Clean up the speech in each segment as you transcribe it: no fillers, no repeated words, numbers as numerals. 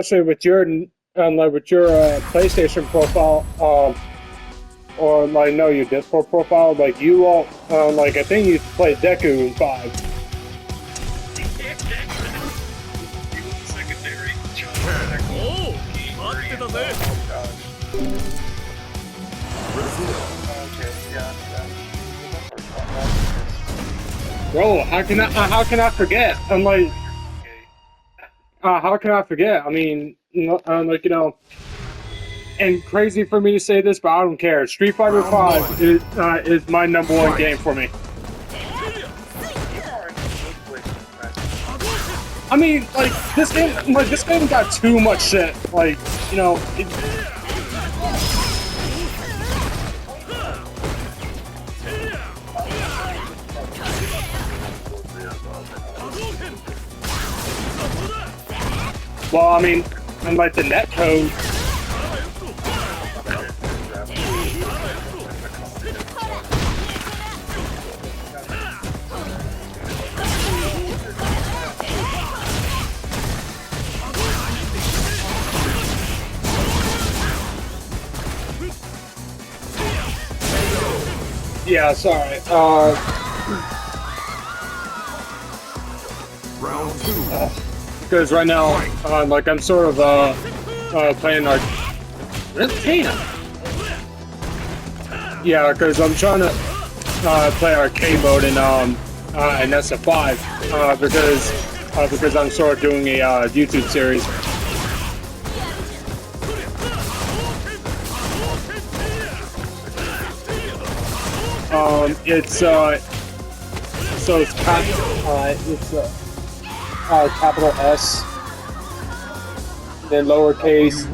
especially with your like with your PlayStation profile, or like no, your Discord profile, like you all, like I think you played Deku in 5. He was the secondary. Oh,待ってたぜ。Bro, how can I forget? I'm like, how can I forget? I mean, like and crazy for me to say this, but I don't care. Street Fighter 5 is my #1 game for me. I mean, like this game got too much shit. Like, well, I mean, and like the net code. Yeah, sorry. Round 2. Because right now, like I'm sort of playing damn. Yeah, because I'm trying to play arcade mode in SF5 because I'm sort of doing a YouTube series. It's so it's capital S, then lowercase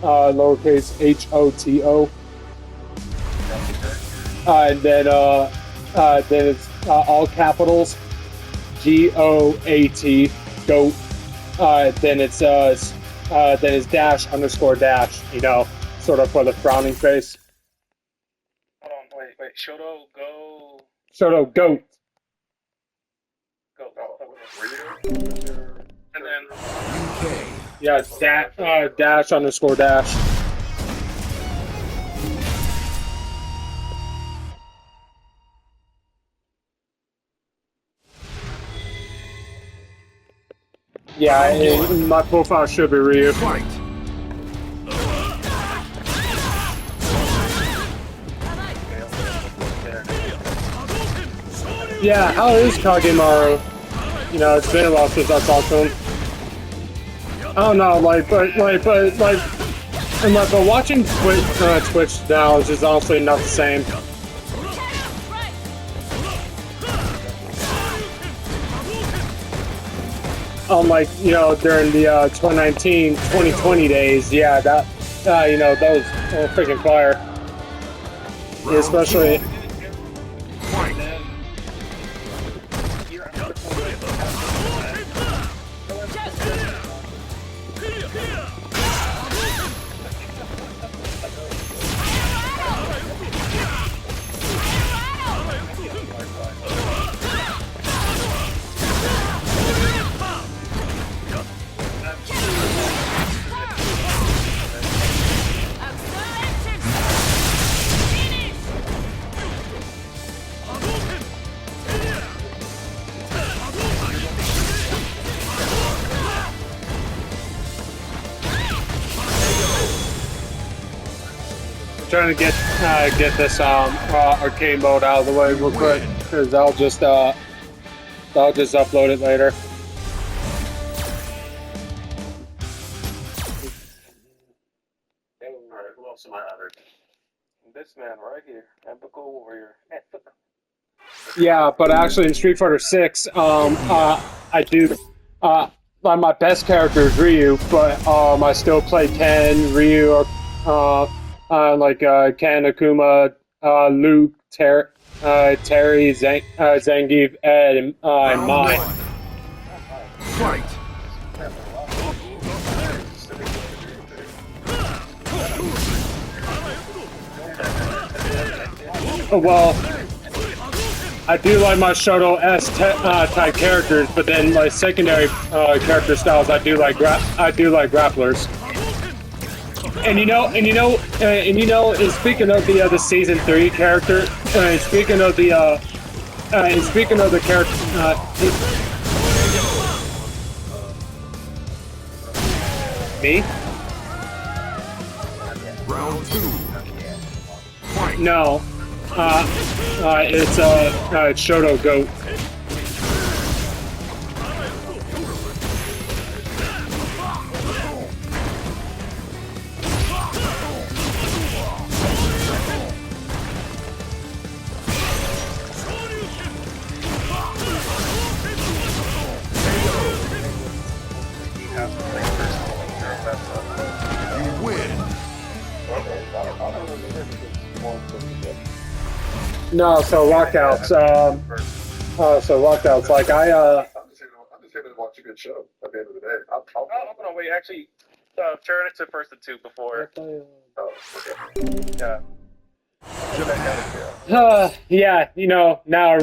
lowercase HOTO, and then it's all capitals GOAT goat. Then it's dash underscore dash. Sort of for the frowning face. Hold on, wait. Shoto, go. Shoto goat. Go. And then. Yeah, dash underscore dash. Yeah, my profile should be Ryu. Fight. Yeah, how is Kagemaru? It's been a while since I talked to him. I don't know, but watching Twitch now is just honestly not the same. Unlike, during the 2019, 2020 days, yeah, that was freaking fire. Especially. Trying to get this arcade mode out of the way real quick, because I'll just upload it later. Alright, who else am I having? This man right here, Epical Warrior. Yeah, but actually in Street Fighter 6, I do my best character is Ryu, but I still play Ken, Ryu, Ken, Akuma, Luke, Terry, Zangief, Ed, and Mai. Fight. Well, I do like my Shoto S type characters, but then like secondary character styles, I do like grapplers. And speaking of the season 3 character, speaking of the character, me? Round 2. Fight. No, it's Shoto Goat. You win. No, so lockouts. Like I'm just here to watch a good show at the end of the day. Oh, no, wait, actually, turn it to first and 2 before. Oh, okay. Yeah. yeah, now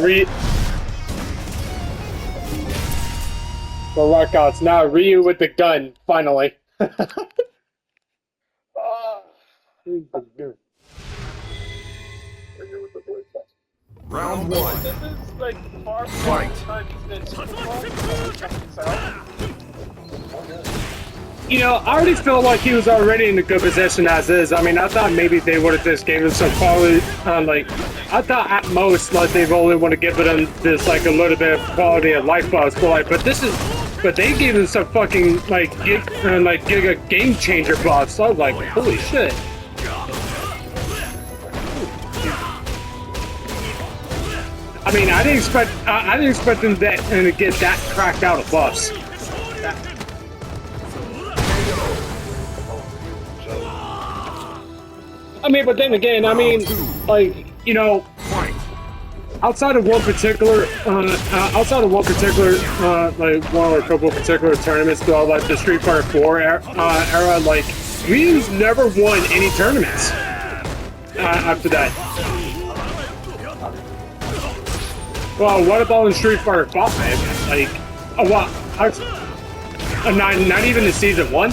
the lockouts. Now Ryu with the gun, finally. Round 1. This is like far from Fight. the time he's been super I already felt like he was already in a good position as is. I mean, I thought maybe they would have just gave him some quality, I thought at most, like, they've only want to give him this, like, a little bit of quality of life buffs, but they gave him some fucking, giga game changer buffs. So I was like, holy shit. I mean, I didn't expect them to get that cracked out of buffs. I mean, but then again, Fight. outside of one particular, like one or a couple of particular tournaments throughout like the Street Fighter 4 era, like Ryu's never won any tournaments after that. Well, what about in Street Fighter 5? Like, what? Not even in season 1?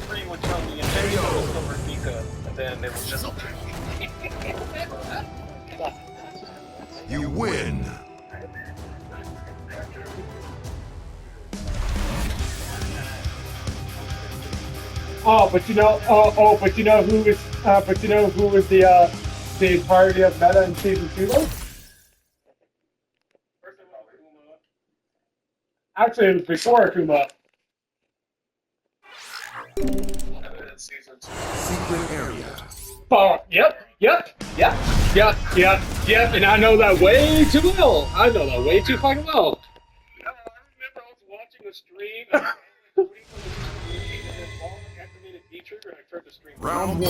Three would tell me and then you go over Mika, and then they will just. You win. But you know who was the entirety of meta in season 2 though? Actually, it was before Akuma. Secret area. Oh, yep, and I know that way too well. I know that way too fucking well. I remember I was watching a stream, and then Paul activated D-Trigger, and I turned the stream. Round 1.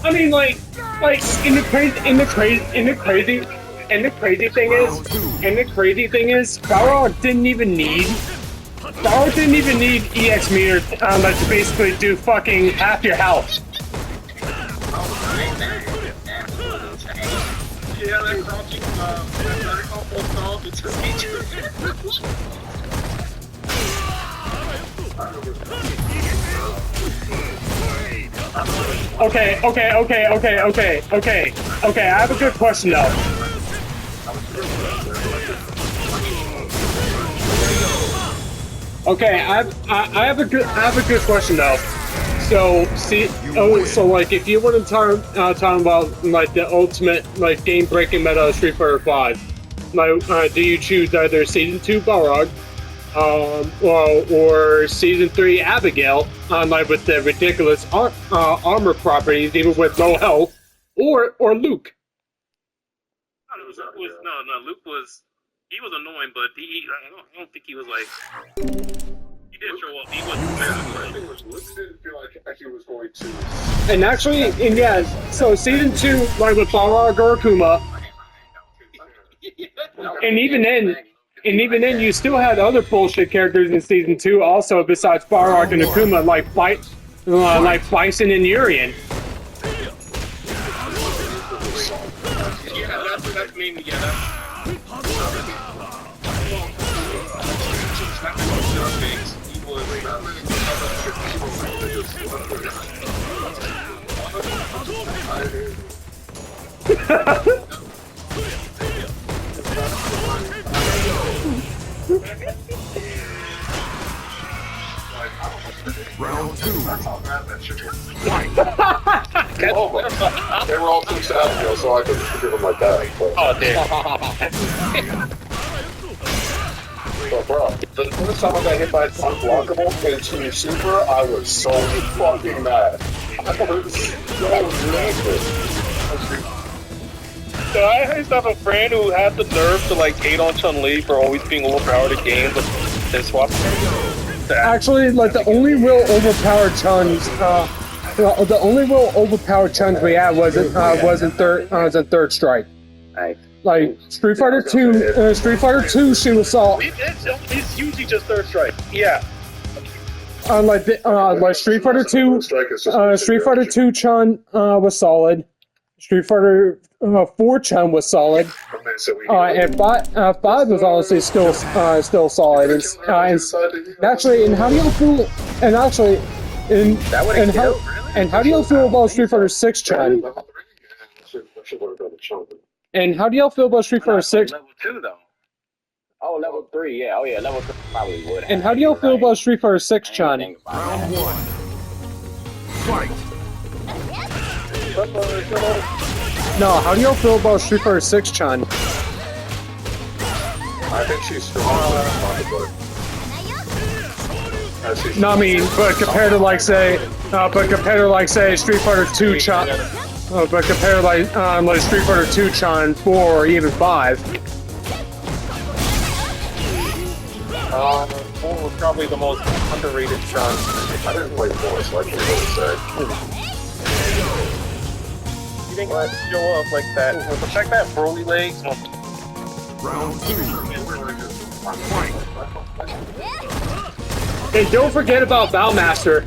I mean, like, and the crazy thing is, Balrog didn't even need EX meter to basically do fucking half your health. Yeah, that crouching, vertical full stall, it's just Okay, I have a good question though. Okay, I have a good question though. So so like if you want to talking about like the ultimate like game breaking meta of Street Fighter 5, like do you choose either Season 2 Balrog, or season 3 Abigail, like with the ridiculous armor properties, even with low health, or Luke. Luke was he was annoying, but I don't think he was like he did show up. He wasn't bad. Luke didn't feel like he was going to. And actually, and yeah, so season 2, like with Balrog or Akuma, and even then, you still had other bullshit characters in season 2, also besides Balrog and Akuma, like Bison and Urian. Yeah, that's mainly Round 2. They were all too sad, so I couldn't forgive them like that. But, Oh, damn. but bro, the first time I got hit by unblockable in Team Super, I was so fucking mad. I was so livid. So I used to have a friend who had the nerve to like hate on Chun-Li for always being overpowered at games, but then swap. Actually, like the only real overpowered Chuns, we had was in third strike. Like Street Fighter 2, she was solid. It's usually just third strike. Yeah. Like Street Fighter 2, Street Fighter 2 Chun was solid. Street Fighter 4 Chun was solid. And 5 was honestly still solid. And actually, and how do you feel? And actually, and how do you feel about Street Fighter 6 Chun? And how do y'all feel about Street Fighter 6? Level 2 though. Oh, level 3, yeah. Oh yeah, level 3 probably would. And how do y'all feel about Street Fighter 6 Chun? Round 1. Fight. No, how do y'all feel about Street Fighter 6 Chun? I think she's strong. No, I mean, but compared to like say Street Fighter 2 Chun, but compared to like Street Fighter 2 Chun 4 or even 5. 4 was probably the most underrated Chun. I didn't play 4, so I can't really say. You didn't let it show up like that. But check that Broly legs. Round 2. Fight. And don't forget about Valmaster.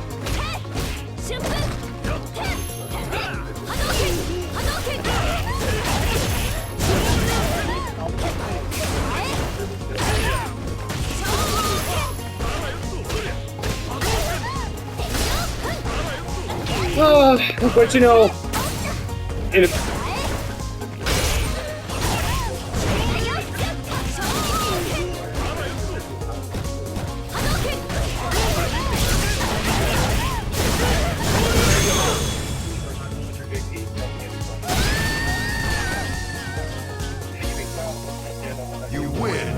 But you know, You win.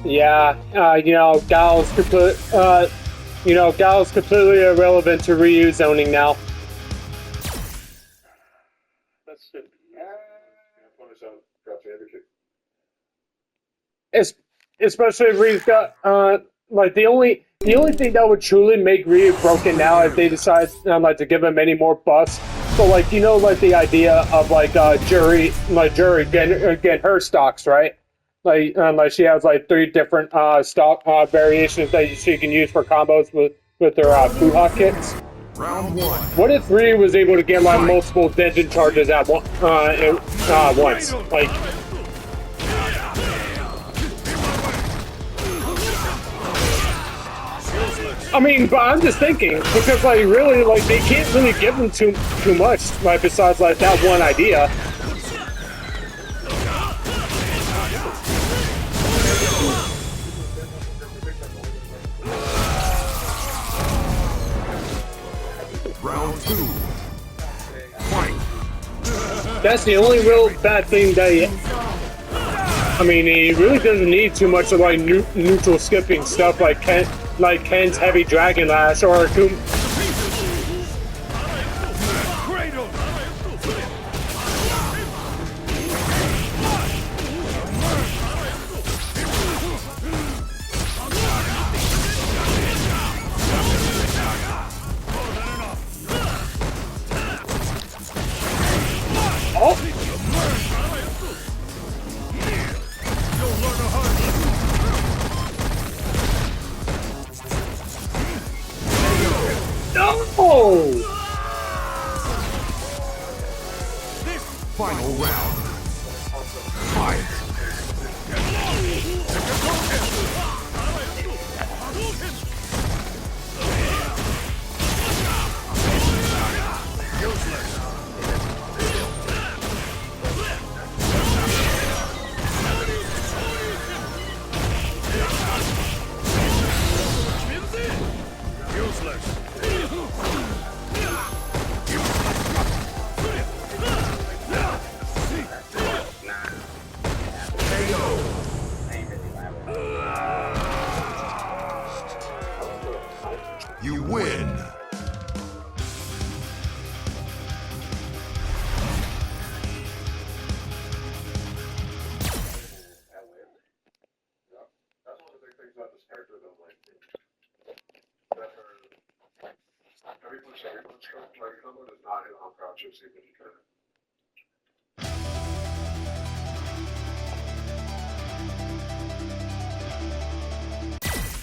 yeah, you know, Gal's completely irrelevant to Ryu zoning now. That's it. Especially if Ryu's got like the only thing that would truly make Ryu broken now if they decide like to give him any more buffs. So like, you know, like the idea of like Jury get her stocks, right? Like she has like 3 different stock variations that she can use for combos with her Fuha kits. Round 1. What if Ryu was able to get like multiple Denjin charges at once? Like, I mean, but I'm just thinking because like really, like they can't really give them too much, like besides like that one idea. Round 2. Fight. That's the only real bad thing that he. I mean, he really doesn't need too much of like neutral skipping stuff like Ken's heavy dragon lash or No! Final round. Fight. You win. That's one of the big things about this character, though. Like, everyone's like, someone is not in unconscious even if you can.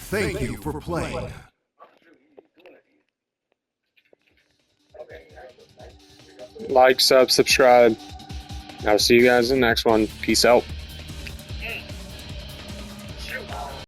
Thank you for playing. Like, sub, subscribe. I'll see you guys in the next one. Peace out.